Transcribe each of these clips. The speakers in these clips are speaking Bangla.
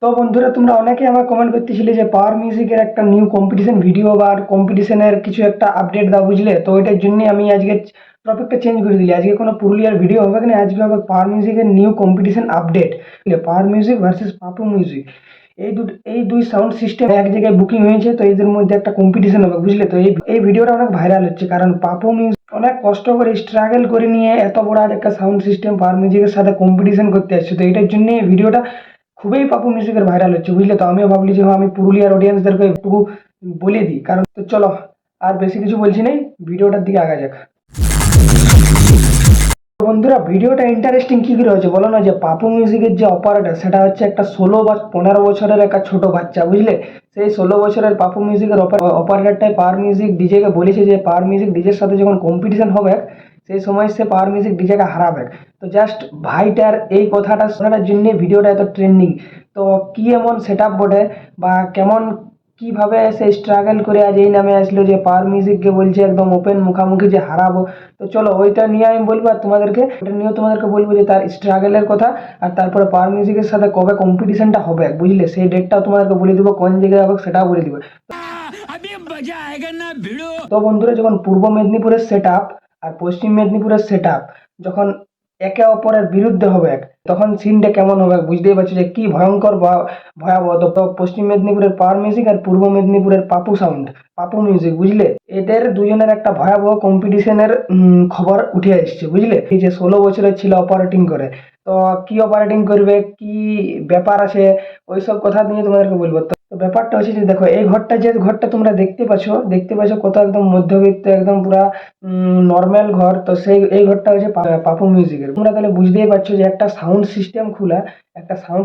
তো বন্ধুরা, তোমরা অনেকে আমার কমেন্ট করতেছিলে যে পাওয়ার মিউজিকের একটা নিউ কম্পিটিশন ভিডিও বা কম্পিটিশনের কিছু একটা আপডেট দাও, বুঝলে? তো ওইটার জন্য আমি আজকে টপিকটা চেঞ্জ করে দিলি। আজকে কোনো পুরুলিয়ার ভিডিও হবে না, আজকে হবে পাওয়ার মিউজিকের new competition update. Power music versus Papu music, এই দুই সাউন্ড সিস্টেম এক জায়গায় বুকিং হয়েছে, তো এদের মধ্যে একটা কম্পিটিশন হবে, বুঝলে? তো এই ভিডিওটা অনেক ভাইরাল হচ্ছে, কারণ পাপু মিউজিক অনেক কষ্ট করে স্ট্রাগল করে নিয়ে এত বড় একটা সাউন্ড সিস্টেম পাওয়ার মিউজিকের সাথে কম্পিটিশন করতে আসছে। তো এটার জন্য এই ভিডিওটা খুবই পাপু মিউজিকের ভাইরাল হচ্ছে, বুঝলে? তো আমিও ভাবলি যে আমি পুরুলিয়ার অডিয়েন্সদেরকে একটু বলে দিই, কারণ তো চলো আর বেশি কিছু বলছি নাই, ভিডিওটার দিকে আগা যাক। তো বন্ধুরা, ভিডিওটা ইন্টারেস্টিং কি করে হচ্ছে বলো না? যে পাপু মিউজিকের যে অপারেটর, সেটা হচ্ছে একটা 16 বা 15 বছরের একটা ছোট বাচ্চা, বুঝলে? সেই 16 বছরের পাপু মিউজিকের অপারেটরটাই পাওয়ার মিউজিক ডিজেকে বলেছে যে পাওয়ার মিউজিক ডিজের সাথে যখন কম্পিটিশন হবে, সেই সময় সে পাওয়ার মিউজিক ডিজেকে হারাবে। তো জাস্ট ভাইটার এই কথাটা শোনার জন্য ভিডিওটা এত ট্রেন্ডিং। তো কি এমন সেট আপ বটে, বা কেমন কিভাবে সে স্ট্রাগল করে আজ এই নামে আসলো যে পাওয়ার মিউজিককে বলছে একদম ওপেন মুখামুখি যে হারাবো। তো চলো ওইটা নিয়ে আমি বলবো, আর তোমাদেরকে ওটা নিয়েও তোমাদেরকে বলবো যে তার স্ট্রাগলের কথা, আর তারপরে পাওয়ার মিউজিকের সাথে কবে কম্পিটিশনটা হবে, বুঝলে? সেই ডেটটাও তোমাদেরকে বলে দিব, কোন জায়গায় হবে সেটাও বলে দিব। তো বন্ধুরা, যখন পূর্ব মেদিনীপুরের সেট আপ আর পশ্চিম মেদিনীপুরের সেট আপ যখন একে অপরের বিরুদ্ধে হবে, তখন সিনটা কেমন হবে বুঝতেই পারছো যে কি ভয়ঙ্কর বা ভয়াবহ। তো পশ্চিম মেদিনীপুরের পাওয়ার মিউজিক আর পূর্ব মেদিনীপুরের পাপু মিউজিক, বুঝলে? এদের দুজনের একটা ভয়াবহ কম্পিটিশনের খবর উঠে আসছে, বুঝলে? এই যে 16 বছরের ছিল অপারেটিং করে, তো কি অপারেটিং করবে, কি ব্যাপার আছে, ওইসব কথা নিয়ে তোমাদেরকে বলবো। তো ব্যাপারটা হচ্ছে যে দেখো, যে ঘরটা তোমরা দেখতে পাচ্ছ কত একদম মধ্যবিত্ত, একদম পুরা নর্মাল ঘর। তো এই ঘরটা হচ্ছে পাপু মিউজিকের। তোমরা তাহলে বুঝতেই পারছো যে একটা সাউন্ড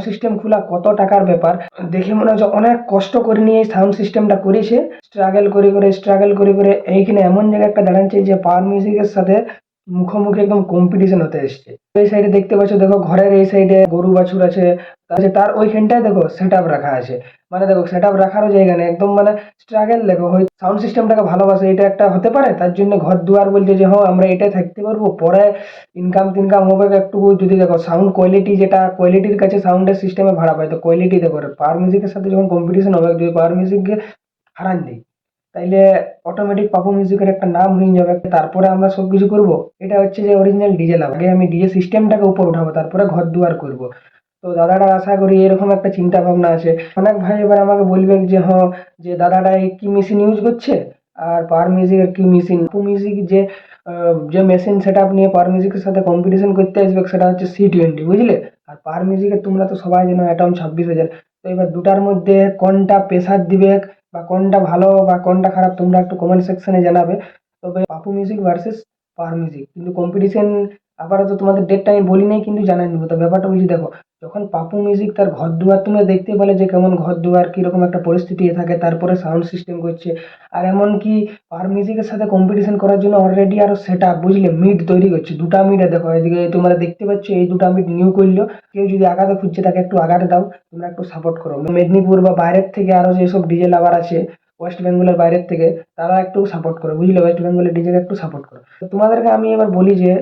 সিস্টেম খোলা কত টাকার ব্যাপার। দেখে মনে হচ্ছে অনেক কষ্ট করে নিয়ে এই সাউন্ড সিস্টেমটা করেছে, স্ট্রাগল করে এইখানে এমন জায়গায় একটা দাঁড়াচ্ছে যে পাওয়ার মিউজিকের সাথে মুখোমুখি একদম কম্পিটিশন হতে এসছে। এই সাইডে দেখতে পাচ্ছ, দেখো ঘরের এই সাইডে গরু বাছুর আছে, তার ওইখানটায় দেখো সেট আপ রাখা আছে। মানে দেখো, সেট আপ রাখারও জায়গা নেই, একদম মানে স্ট্রাগল। দেখো, হয় সাউন্ড সিস্টেমটাকে ভালোবাসে, এটা একটা হতে পারে, তার জন্য ঘর দুয়ার বলছে যে হ্যাঁ আমরা এটাই থাকতে পারবো, পরে ইনকাম টিনকাম হবে একটু। যদি দেখো সাউন্ড কোয়ালিটি, যেটা কোয়ালিটির কাছে সাউন্ডের সিস্টেমে ভাড়া পায়, তো কোয়ালিটি দেখো পাওয়ার মিউজিকের সাথে যখন কম্পিটিশন হবে, যদি পাওয়ার মিউজিককে হারান দিই, তাইলে অটোমেটিক পাপু মিউজিকের একটা নাম হয়ে যাবে। তারপরে আমরা সবকিছু করব। এটা হচ্ছে যে অরিজিনাল ডিজে লাভ, আগে আমি ডিজে সিস্টেমটাকে উপর উঠাবো, তারপরে ঘর দুয়ার করব। তো দাদাটা আশা করি এরকম একটা চিন্তা ভাবনা আছে। অনেক ভাই এবার আমাকে বলবে যে হ্যাঁ, যে দাদাটা এই কি মেশিন ইউজ করছে, আর পাওয়ার মিউজিকের কি মেশিন। পাপু মিউজিক যে মেশিন সেট আপ নিয়ে পাওয়ার মিউজিকের সাথে কম্পিটিশন করতে আসবে, সেটা হচ্ছে C20, বুঝলে? আর পাওয়ার মিউজিকের তোমরা তো সবাই জানো অ্যাটম 26,000। তো এবার দুটার মধ্যে কোনটা প্রেসার দিবে, বা কোনটা ভালো বা কোনটা খারাপ, তোমরা একটু কমেন্ট সেকশনে জানাবে। তবে Papu music versus power music কিন্তু কম্পিটিশন আপাতত তোমাদের ডেটটা আমি বলি নাই, কিন্তু জানাই নিবো। তো ব্যাপারটা বুঝি, দেখো যখন পাপু মিউজিক তার ঘর দুয়ার তোমরা দেখতে পেলে যে কেমন ঘর দুয়ার কিরকম একটা পরিস্থিতি থাকে, তারপরে সাউন্ড সিস্টেম করছে। আর এমনকি পাওয়ার মিউজিকের সাথে কম্পিটিশন করার জন্য অলরেডি আরো সেট আপ, বুঝলে, মিড তৈরি করছে। দুটা মিড দেখো, এদিকে তোমরা দেখতে পাচ্ছ, এই দুটা মিড নিউ করলো। কেউ যদি আগাতে খুঁজছে তাকে একটু আগাতে দাও, তোমরা একটু সাপোর্ট করো। মেদিনীপুর বা বাইরের থেকে আরো যেসব ডিজে লাভার আছে ওয়েস্ট বেঙ্গলের বাইরের থেকে, তারা একটু সাপোর্ট করো, বুঝলে? ওয়েস্ট বেঙ্গলের ডিজেকে একটু সাপোর্ট করো। তো তোমাদেরকে আমি এবার বলি যে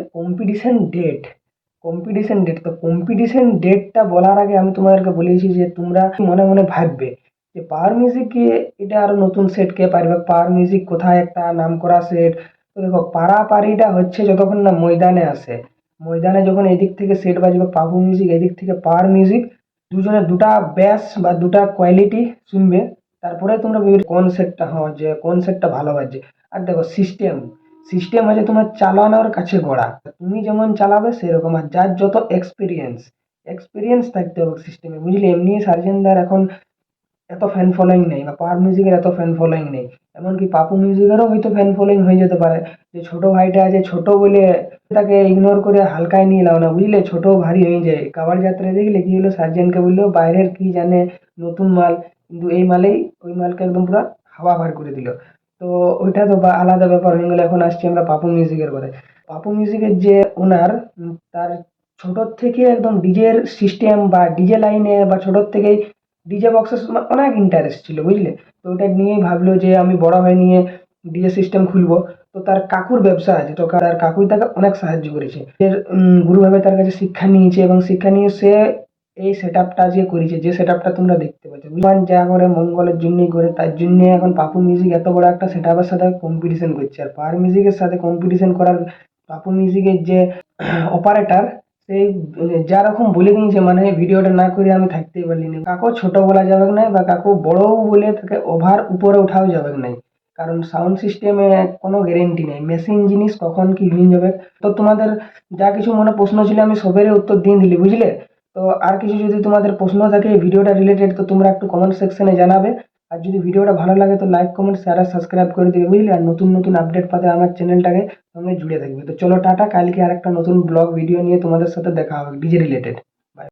কম্পিটিশন ডেটটা বলার আগে আমি তোমাদেরকে বলেছি যে তোমরা মনে মনে ভাববে যে পাওয়ার মিউজিককে এটা আরো নতুন সেট কে পারবে, পাওয়ার মিউজিক কোথায় একটা নাম করা সেট। তো দেখো, পারাপারিটা হচ্ছে যতক্ষণ না ময়দানে আসে। ময়দানে যখন এদিক থেকে সেট বাজবে পাপু মিউজিক, এদিক থেকে পাওয়ার মিউজিক, দুজনের দুটা ব্যাস বা দুটা কোয়ালিটি শুনবে, তারপরে তোমরা ভেবে কোন সেটটা, হ্যাঁ, যে কোন সেটটা ভালো বাজছে। আর দেখো, সিস্টেম হচ্ছে তোমার চালানোর কাছে গড়া, তুমি যেমন চালাবে সেরকম। আর যার যত এক্সপিরিয়েন্স থাকতে হবে সিস্টেমে, বুঝলি? এমনি সার্জেনদার এখন এত ফ্যান ফলোয়িং নেই, বা পাওয়ার মিউজিকের এত ফ্যান ফলোয়িং নেই। এমনকি পাপু মিউজিকেরও হয়তো ফ্যান ফলোয়িং হয়ে যেতে পারে। যে ছোট ভাইটা আছে, ছোট বলে তাকে ইগনোর করে হালকায় নিয়ে নাও না, বুঝলে? ছোট ভারী হয়ে যায়। কাবার যাত্রায় দেখলে কি হলো, সার্জেনকে বললো বাইরের কি জানে, নতুন মাল, কিন্তু এই মালেই ওই মালকে একদম পুরো হাওয়া বার করে দিল। তো ওইটা তো আলাদা ব্যাপার হয়ে গেলো। এখন আসছি আমরা পাপু মিউজিকের কথায়। পাপু মিউজিকের যে ওনার, তার ছোটোর থেকে একদম ডিজের সিস্টেম বা ডিজে লাইনে বা ছোটোর থেকেই ডিজে বক্সের অনেক ইন্টারেস্ট ছিল, বুঝলে? তো ওটা নিয়েই ভাবলো যে আমি বড় হয়ে নিয়ে ডিজে সিস্টেম খুলবো। তো তার কাকুর ব্যবসা আছে, তো তার কাকুই তাকে অনেক সাহায্য করেছে। এর গুরুভাবে তার কাছে শিক্ষা নিয়েছে, এবং শিক্ষা নিয়ে সে এই সেট আপটা আজকে করেছে, যে সেট আপটা তোমরা দেখতে পাচ্ছ। ভগবান যা করে মঙ্গলের জন্যই করে, তার জন্য এখন পাপু মিউজিক এত বড় একটা সেট আপের সাথে কম্পিটিশন করছে। আর পাওয়ার মিউজিকের সাথে কম্পিটিশন করার পাপু মিউজিকের যে অপারেটর, সেই যা রকম বলে দিয়েছে, মানে ভিডিওটা না করে আমি থাকতেই পারলি না। কাকু ছোট বলা যাবে না বা কাকু বড়ও বলে তাকে ওভার উপরে উঠাও যাবে না, কারণ সাউন্ড সিস্টেমে কোনো গ্যারেন্টি নেই, মেশিন জিনিস কখন কি হয়ে যাবে। তো তোমাদের যা কিছু মনে প্রশ্ন ছিল আমি সবেরই উত্তর দিয়ে দিলি, বুঝলে? তো আর কিছু যদি তোমাদের প্রশ্ন থাকে এই ভিডিওটা রিলেটেড, তো তোমরা একটু কমেন্ট সেকশনে জানাবে। আর যদি ভিডিওটা ভালো লাগে তো লাইক কমেন্ট শেয়ার আর সাবস্ক্রাইব করে দিবে, বুঝলে? আর নতুন নতুন আপডেট পাতে আমার চ্যানেলটাকে সঙ্গে জুড়ে থাকবে। তো চলো টাটা, কালকে আর একটা নতুন ব্লগ ভিডিও নিয়ে তোমাদের সাথে দেখা হবে ডিজে রিলেটেড।